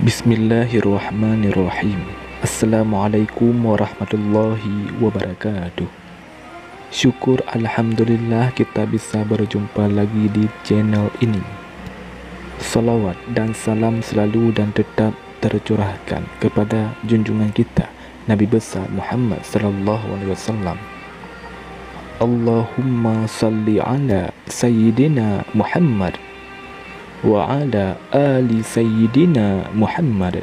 Bismillahirrahmanirrahim. Assalamualaikum warahmatullahi wabarakatuh. Syukur alhamdulillah kita bisa berjumpa lagi di channel ini. Salawat dan salam selalu dan tetap tercurahkan kepada junjungan kita Nabi besar Muhammad sallallahu alaihi wasallam. Allahumma salli ala sayyidina Muhammad wa ala ali sayyidina Muhammad.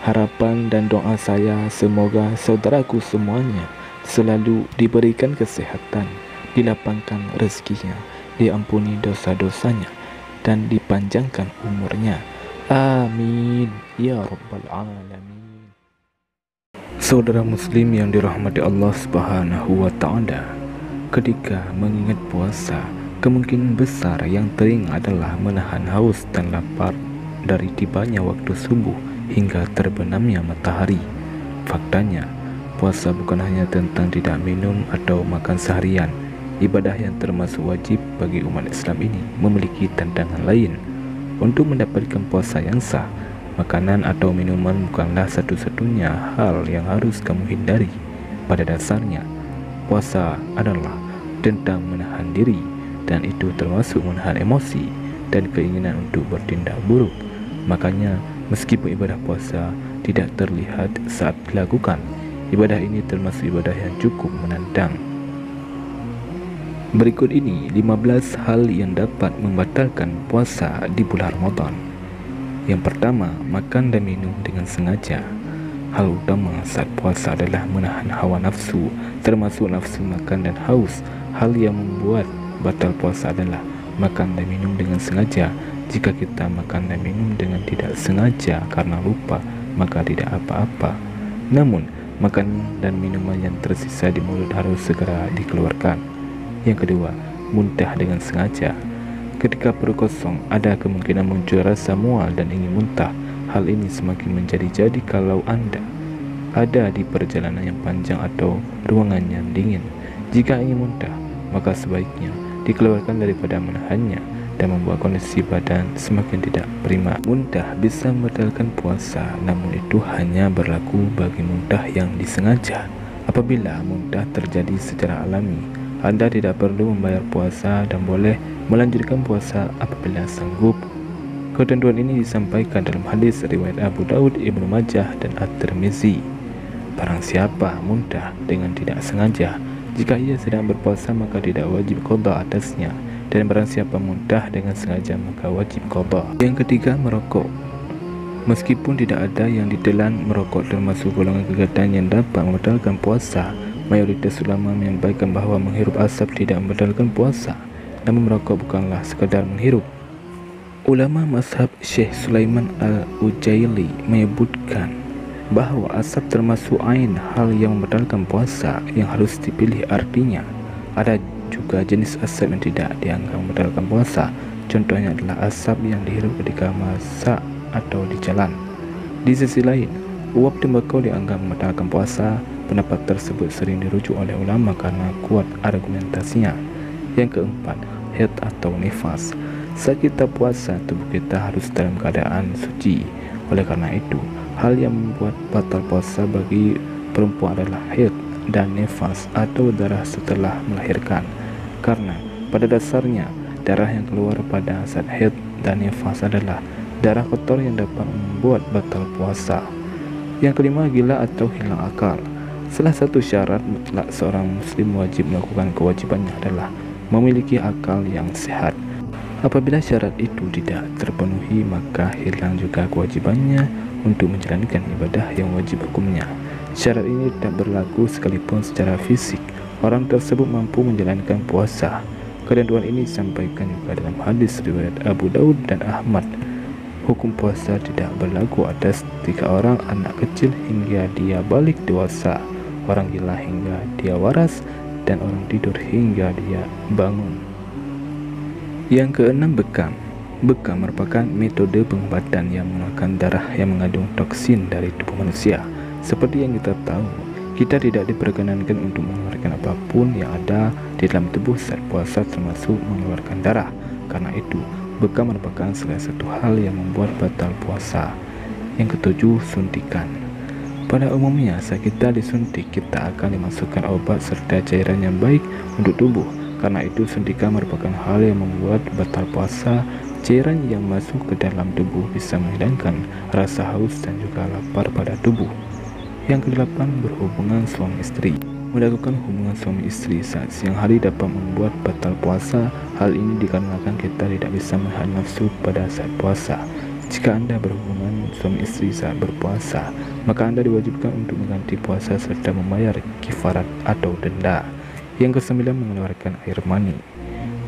Harapan dan doa saya semoga saudaraku semuanya selalu diberikan kesehatan, dilapangkan rezekinya, diampuni dosa-dosanya, dan dipanjangkan umurnya. Amin ya rabbal alamin. Saudara muslim yang dirahmati Allah Subhanahu wa taala, ketika mengingat puasa, kemungkinan besar yang teringat adalah menahan haus dan lapar dari tibanya waktu subuh hingga terbenamnya matahari. Faktanya, puasa bukan hanya tentang tidak minum atau makan seharian. Ibadah yang termasuk wajib bagi umat Islam ini memiliki tantangan lain. Untuk mendapatkan puasa yang sah, makanan atau minuman bukanlah satu-satunya hal yang harus kamu hindari. Pada dasarnya, puasa adalah tentang menahan diri, dan itu termasuk menahan emosi dan keinginan untuk bertindak buruk. Makanya meskipun ibadah puasa tidak terlihat saat dilakukan, ibadah ini termasuk ibadah yang cukup menantang. Berikut ini 15 hal yang dapat membatalkan puasa di bulan Ramadan. Yang pertama, makan dan minum dengan sengaja. Hal utama saat puasa adalah menahan hawa nafsu, termasuk nafsu makan dan haus. Hal yang membuat batal puasa adalah makan dan minum dengan sengaja. Jika kita makan dan minum dengan tidak sengaja karena lupa, maka tidak apa-apa. Namun, makan dan minuman yang tersisa di mulut harus segera dikeluarkan. Yang kedua, muntah dengan sengaja. Ketika perut kosong, ada kemungkinan muncul rasa mual dan ingin muntah. Hal ini semakin menjadi-jadi kalau Anda ada di perjalanan yang panjang atau ruangan yang dingin. Jika ingin muntah, maka sebaiknya dikeluarkan daripada menahannya dan membuat kondisi badan semakin tidak prima. Muntah bisa membatalkan puasa, namun itu hanya berlaku bagi muntah yang disengaja. Apabila muntah terjadi secara alami, Anda tidak perlu membayar puasa dan boleh melanjutkan puasa apabila sanggup. Ketentuan ini disampaikan dalam hadis riwayat Abu Daud, Ibnu Majah, dan At-Tirmizi. Barang siapa muntah dengan tidak sengaja, jika ia sedang berpuasa maka tidak wajib qada atasnya, dan barang siapa muntah dengan sengaja maka wajib qada. Yang ketiga, merokok. Meskipun tidak ada yang ditelan, merokok termasuk golongan kegiatan yang dapat membatalkan puasa. Mayoritas ulama menyampaikan bahwa menghirup asap tidak membatalkan puasa, namun merokok bukanlah sekadar menghirup. Ulama mazhab Syekh Sulaiman Al-Ujaili menyebutkan bahwa asap termasuk ain, hal yang membatalkan puasa yang harus dipilih. Artinya, ada juga jenis asap yang tidak dianggap membatalkan puasa. Contohnya adalah asap yang dihirup ketika masak atau di jalan. Di sisi lain, uap tembakau dianggap membatalkan puasa. Pendapat tersebut sering dirujuk oleh ulama karena kuat argumentasinya. Yang keempat, haid atau nifas. Saat kita puasa, tubuh kita harus dalam keadaan suci. Oleh karena itu, hal yang membuat batal puasa bagi perempuan adalah haid dan nifas atau darah setelah melahirkan. Karena pada dasarnya, darah yang keluar pada saat haid dan nifas adalah darah kotor yang dapat membuat batal puasa. Yang kelima, gila atau hilang akal. Salah satu syarat mutlak seorang muslim wajib melakukan kewajibannya adalah memiliki akal yang sehat. Apabila syarat itu tidak terpenuhi, maka hilang juga kewajibannya untuk menjalankan ibadah yang wajib hukumnya. Syarat ini tidak berlaku sekalipun secara fisik orang tersebut mampu menjalankan puasa. Ketentuan ini disampaikan juga dalam hadis riwayat Abu Daud dan Ahmad. Hukum puasa tidak berlaku atas 3 orang: anak kecil hingga dia balik dewasa, orang gila hingga dia waras, dan orang tidur hingga dia bangun. Yang keenam, bekam. Bekam merupakan metode pengobatan yang menggunakan darah yang mengandung toksin dari tubuh manusia. Seperti yang kita tahu, kita tidak diperkenankan untuk mengeluarkan apapun yang ada di dalam tubuh saat puasa, termasuk mengeluarkan darah. Karena itu, bekam merupakan salah satu hal yang membuat batal puasa. Yang ketujuh, suntikan. Pada umumnya saat kita disuntik, kita akan dimasukkan obat serta cairan yang baik untuk tubuh. Karena itu suntikan merupakan hal yang membuat batal puasa. Cairan yang masuk ke dalam tubuh bisa menghilangkan rasa haus dan juga lapar pada tubuh. Yang kedelapan, berhubungan suami istri. Melakukan hubungan suami istri saat siang hari dapat membuat batal puasa. Hal ini dikarenakan kita tidak bisa menahan nafsu pada saat puasa. Jika Anda berhubungan suami istri saat berpuasa, maka Anda diwajibkan untuk mengganti puasa serta membayar kifarat atau denda. Yang kesembilan, mengeluarkan air mani.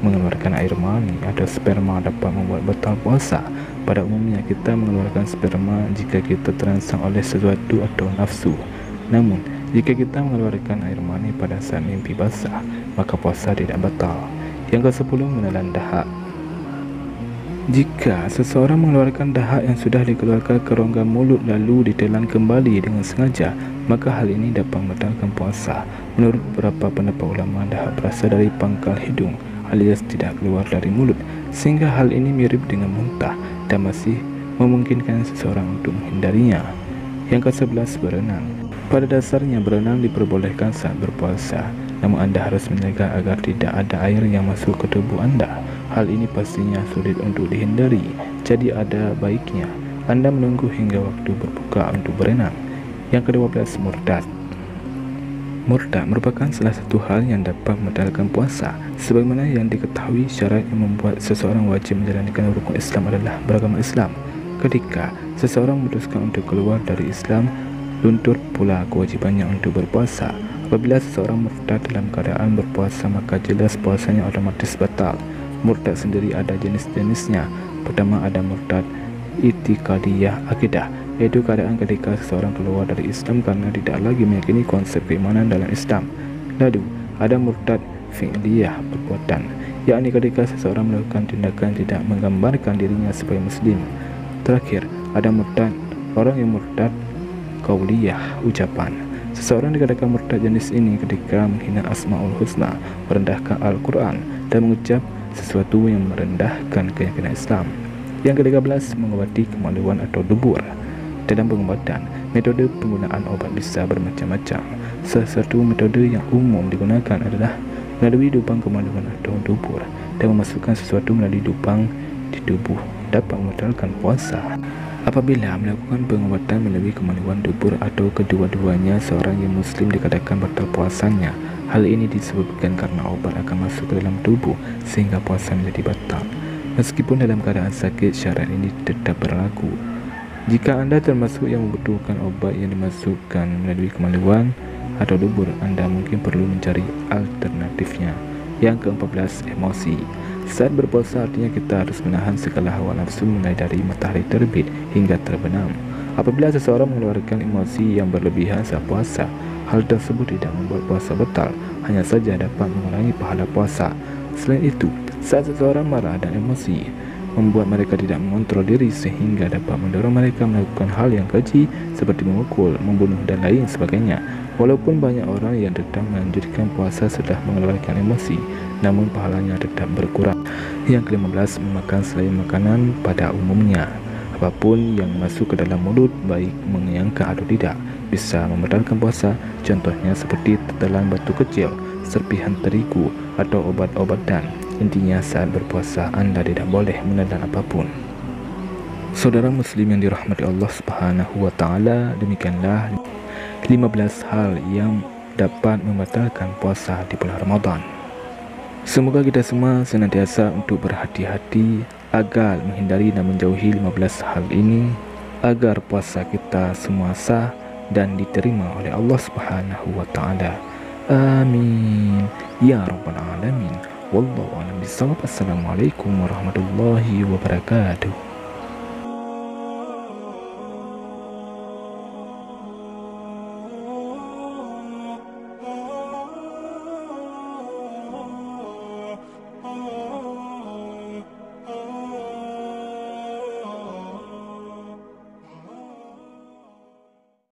Mengeluarkan air mani atau sperma dapat membuat batal puasa. Pada umumnya kita mengeluarkan sperma jika kita terangsang oleh sesuatu atau nafsu. Namun, jika kita mengeluarkan air mani pada saat mimpi basah, maka puasa tidak batal. Yang ke-10, menelan dahak. Jika seseorang mengeluarkan dahak yang sudah dikeluarkan ke rongga mulut lalu ditelan kembali dengan sengaja, maka hal ini dapat membatalkan puasa. Menurut beberapa pendapat ulama, dahak berasal dari pangkal hidung alias tidak keluar dari mulut, sehingga hal ini mirip dengan muntah dan masih memungkinkan seseorang untuk menghindarinya. Yang ke-11, berenang. Pada dasarnya berenang diperbolehkan saat berpuasa, namun Anda harus menjaga agar tidak ada air yang masuk ke tubuh Anda. Hal ini pastinya sulit untuk dihindari, jadi ada baiknya Anda menunggu hingga waktu berbuka untuk berenang. Yang ke-12, murtad. Murtad merupakan salah satu hal yang dapat membatalkan puasa. Sebagaimana yang diketahui, syarat yang membuat seseorang wajib menjalankan rukun Islam adalah beragama Islam. Ketika seseorang memutuskan untuk keluar dari Islam, luntur pula kewajibannya untuk berpuasa. Apabila seseorang murtad dalam keadaan berpuasa, maka jelas puasanya otomatis batal. Murtad sendiri ada jenis-jenisnya. Pertama, ada murtad itikadiyah akidah, yaitu keadaan ketika seseorang keluar dari Islam karena tidak lagi meyakini konsep keimanan dalam Islam. Lalu, ada murtad fi'liyah perbuatan, yakni ketika seseorang melakukan tindakan tidak menggambarkan dirinya sebagai muslim. Terakhir, ada murtad orang yang murtad qauliyah ucapan. Seseorang dikatakan murtad jenis ini ketika menghina Asmaul Husna, merendahkan Al-Quran, dan mengucap sesuatu yang merendahkan keyakinan Islam. Yang ke-13, mengobati kemaluan atau dubur. Dalam pengobatan, metode penggunaan obat bisa bermacam-macam. Salah satu metode yang umum digunakan adalah melalui lubang kemaluan atau dubur, dan memasukkan sesuatu melalui lubang di tubuh dapat membatalkan puasa. Apabila melakukan pengobatan melalui kemaluan dubur atau kedua-duanya, seorang yang muslim dikatakan batal puasanya. Hal ini disebabkan karena obat akan masuk ke dalam tubuh sehingga puasa menjadi batal. Meskipun dalam keadaan sakit, syarat ini tetap berlaku. Jika Anda termasuk yang membutuhkan obat yang dimasukkan melalui kemaluan atau dubur, Anda mungkin perlu mencari alternatifnya. Yang ke-14, emosi. Saat berpuasa artinya kita harus menahan segala hawa nafsu mulai dari matahari terbit hingga terbenam. Apabila seseorang mengeluarkan emosi yang berlebihan saat puasa, hal tersebut tidak membuat puasa batal, hanya saja dapat mengurangi pahala puasa. Selain itu, saat seseorang marah dan emosi membuat mereka tidak mengontrol diri sehingga dapat mendorong mereka melakukan hal yang keji seperti memukul, membunuh, dan lain sebagainya. Walaupun banyak orang yang tetap melanjutkan puasa setelah mengeluarkan emosi, namun pahalanya tetap berkurang. Yang ke-15, memakan selain makanan pada umumnya. Apapun yang masuk ke dalam mulut, baik mengenyangkan atau tidak, bisa membatalkan puasa. Contohnya seperti tetelan batu kecil, serpihan terigu, atau obat-obatan. Intinya saat berpuasa Anda tidak boleh menelan apapun. Saudara muslim yang dirahmati Allah Subhanahu wa taala, demikianlah 15 hal yang dapat membatalkan puasa di bulan Ramadan. Semoga kita semua senantiasa untuk berhati-hati agar menghindari dan menjauhi 15 hal ini, agar puasa kita semua sah dan diterima oleh Allah Subhanahu wa taala. Amin ya rabbal alamin. Wallahu a'lam bishawab. Assalamualaikum warahmatullahi wabarakatuh.